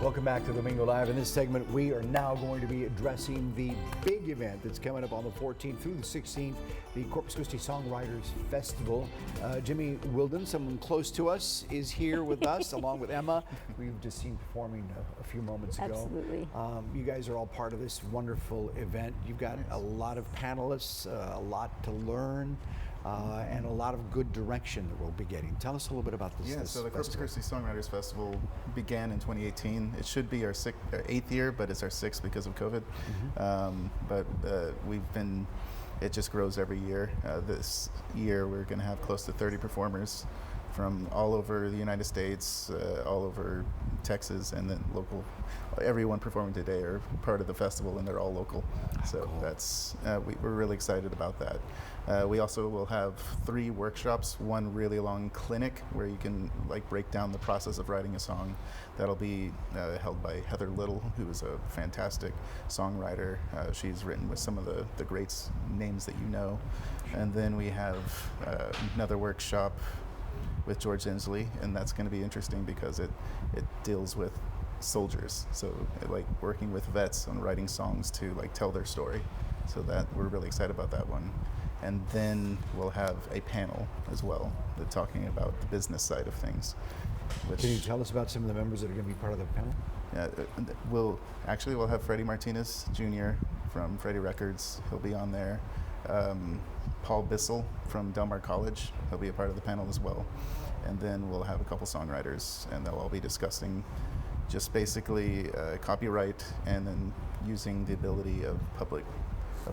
Welcome back to Domingo Live. In this segment, we are now going to be addressing the big event that's coming up on the 14th through the 16th, the Corpus Christi Songwriters Festival. Jimmy Wilden, someone close to us, is here with us, along with Emma. We've just seen performing a few moments ago. Absolutely. You guys are all part of this wonderful event. You've got a lot of panelists, a lot to learn, and a lot of good direction that we'll be getting. Tell us a little bit about this. Yeah, so the Corpus festival. Christi Songwriters Festival began in 2018. It should be our 8th year, but it's our 6th because of COVID. It just grows every year. This year we're going to have close to 30 performers from all over the United States, all over Texas, and then local. Everyone performing today are part of the festival, and they're all local. So cool. that's we're really excited about that. We also will have 3 workshops. One really long clinic where you can break down the process of writing a song. That'll be held by Heather Little, who is a fantastic songwriter. She's written with some of the greats names that you know. And then we have another workshop with George Inslee, and that's going to be interesting because it deals with soldiers, so working with vets on writing songs to tell their story. So that we're really excited about that one. And then we'll have a panel as well that's talking about the business side of things. Can you tell us about some of the members that are going to be part of the panel? We'll have Freddie Martinez Jr. from Freddie Records. He'll be on there. Paul Bissell from Del Mar College. He'll be a part of the panel as well. And then we'll have a couple songwriters, and they'll all be discussing just basically copyright and then using the ability of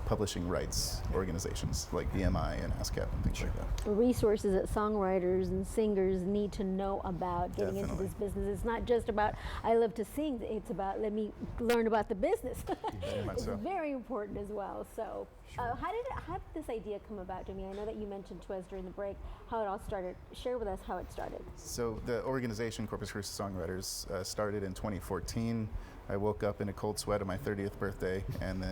publishing rights organizations like BMI and ASCAP and things like that. Resources that songwriters and singers need to know about getting into this business. It's not just about, I love to sing, it's about, let me learn about the business. Very much It's so. very important as well. So how did this idea come about, Jimmy? I know that you mentioned to us during the break how it all started. Share with us how it started. So the organization Corpus Christi Songwriters started in 2014. I woke up in a cold sweat on my 30th birthday, and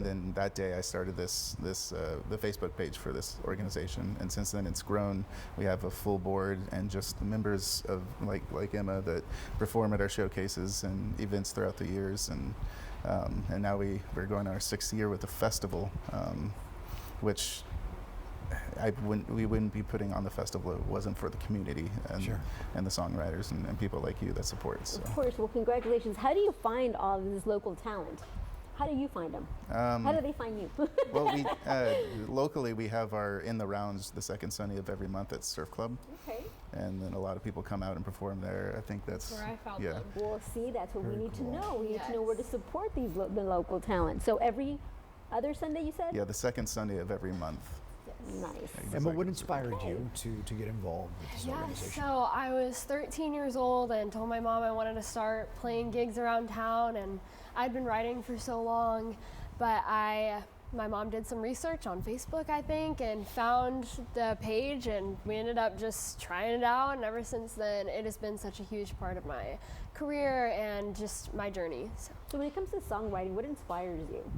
then that day I started the Facebook page for this organization, and since then it's grown. We have a full board and just members of like Emma that perform at our showcases and events throughout the years, and now we're going our 6th year with the festival, which we wouldn't be putting on the festival if it wasn't for the community and the songwriters and people like you that support. So. Of course. Well, congratulations. How do you find all of this local talent? How do you find them? How do they find you? Well, locally we have our In the Rounds the second Sunday of every month at Surf Club. Okay. And then a lot of people come out and perform there. I think that's where I found them. Well, see, that's what we need to know. We need to know Yes. where to support the local talent. So every other Sunday, you said? Yeah, the second Sunday of every month. Nice. Emma, what inspired you to get involved with this organization? So I was 13 years old and told my mom I wanted to start playing gigs around town, and I'd been writing for so long, but my mom did some research on Facebook, I think, and found the page, and we ended up just trying it out, and ever since then it has been such a huge part of my career and just my journey. So when it comes to songwriting, what inspires you?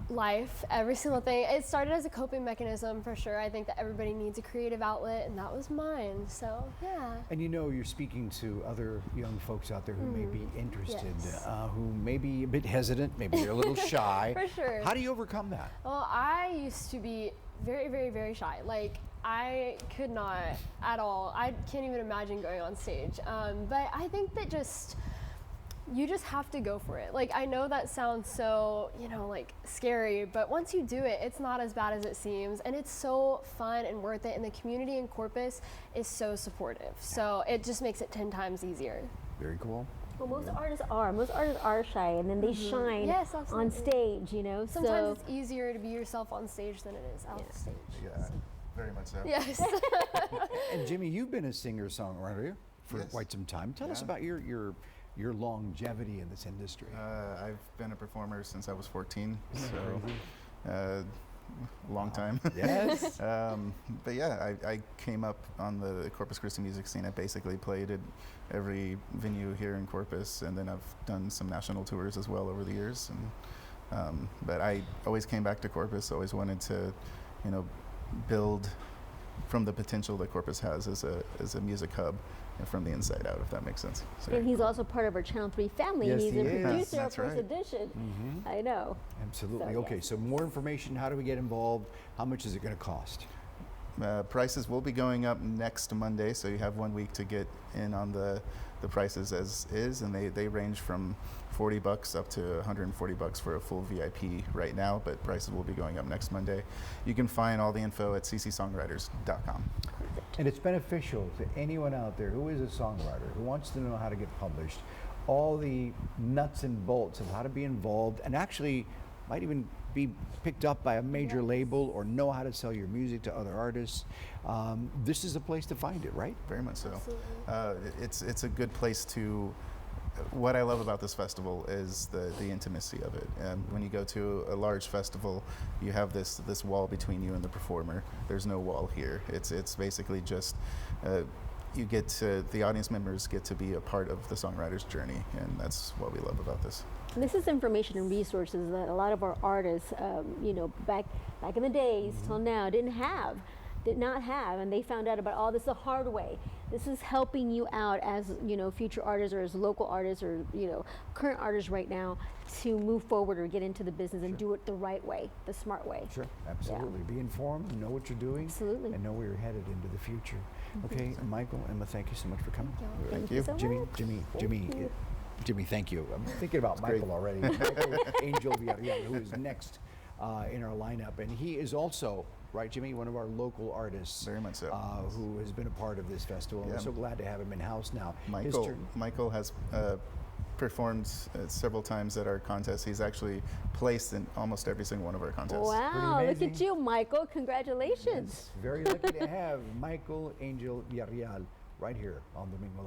Life, every single thing. It started as a coping mechanism for sure. I think that everybody needs a creative outlet, and that was mine. So yeah. And you're speaking to other young folks out there who may be interested, Yes. who may be a bit hesitant, maybe they're a little shy. For sure. How do you overcome that? Well, I used to be very, very, very shy. I could not at all. I can't even imagine going on stage. But I think that you just have to go for it. I know that sounds so, scary, but once you do it, it's not as bad as it seems, and it's so fun and worth it, and the community in Corpus is so supportive. So it just makes it 10 times easier. Very cool. Well, most artists are shy, and then they shine Yes, on absolutely. stage, Sometimes it's easier to be yourself on stage than it is off stage. Yeah, very much so. Yes. And Jimmy, you've been a singer-songwriter for Yes. quite some time. Tell us about your longevity in this industry. I've been a performer since I was 14, so long time. Yes. But yeah, I came up on the Corpus Christi music scene. I basically played at every venue here in Corpus, and then I've done some national tours as well over the years. And but I always came back to Corpus. Always wanted to, build from the potential that Corpus has as a music hub, from the inside out, if that makes sense. So And he's also part of our Channel 3 family. Yes, and he's he a is. producer of That's First right. Edition. I know. Absolutely. So, Okay, yes. so more information. How do we get involved? How much is it going to cost? Prices will be going up next Monday, so you have 1 week to get in on the prices as is, and they range from $40 up to $140 for a full VIP right now, but prices will be going up next Monday. You can find all the info at ccsongwriters.com. And it's beneficial to anyone out there who is a songwriter, who wants to know how to get published, all the nuts and bolts of how to be involved and actually might even be picked up by a major label or know how to sell your music to other artists. This is a place to find it, right? Very much so. Absolutely. It's a good place to. What I love about this festival is the intimacy of it. When you go to a large festival, you have this wall between you and the performer. There's no wall here. It's basically just you get to, the audience members get to be a part of the songwriter's journey, and that's what we love about this. This is information and resources that a lot of our artists, you know, back in the days till now, did not have, and they found out about all this the hard way. This is helping you out as, you know, future artists or as local artists or, you know, current artists right now to move forward or get into the business and do it the right way, the smart way. Sure, absolutely. Be informed, know what you're doing, Absolutely. and know where you're headed into the future. Okay, Michael, Emma, thank you so much for coming. Thank you so Jimmy, much. Jimmy, thank you. I'm thinking about Michael already. Michael Angel Villarreal, who is next in our lineup, and he is also, right, Jimmy, one of our local artists. Very much so. Who has been a part of this festival. Yeah. We're so glad to have him in house now. Michael has performed several times at our contest. He's actually placed in almost every single one of our contests. Wow, look amazing. at you, Michael. Congratulations. Yes, very lucky to have Michael Angel Villarreal right here on Domingo.